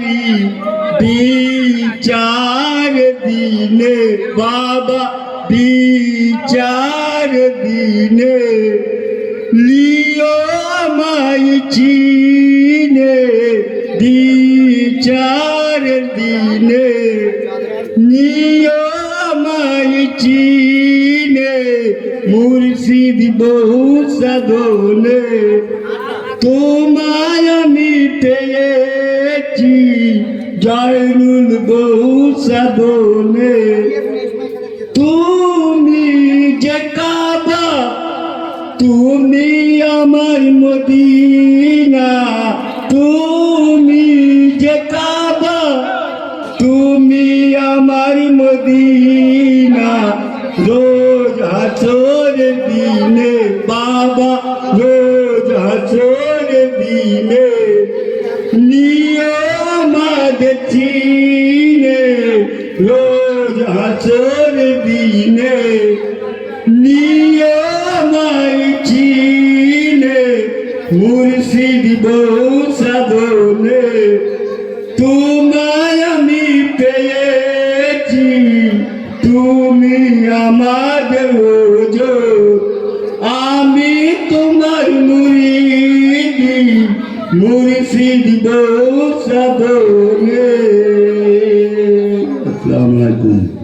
তোমারি বিচার দিনে বাবা বিচার দিনে লিও আমায় চিনে বিচার দিনে নিও আমায় চিনে মুর্শিদ বহু সাধনে তোমায় আমি পেয়েছি জয়নুল বহু সাধনে তুমি যে কাবা তুমি আমার মদিনা তুমি যে কাবা তুমি আমার মদিনা রোজ হাসর দিনে বাবা রোজ হাসর দিনে নিয়ে আমাদের চিনে রোজ হাসর দিনে নিয়ে আমায় চিনে মুর্শিদ বহু সাধনে তোমায় আমি পেয়েছি তুমি আমাদের ওজন আমি তোমার মুরিদি মুর্শিদ বহু সাধনে। আসসালামু আলাইকুম।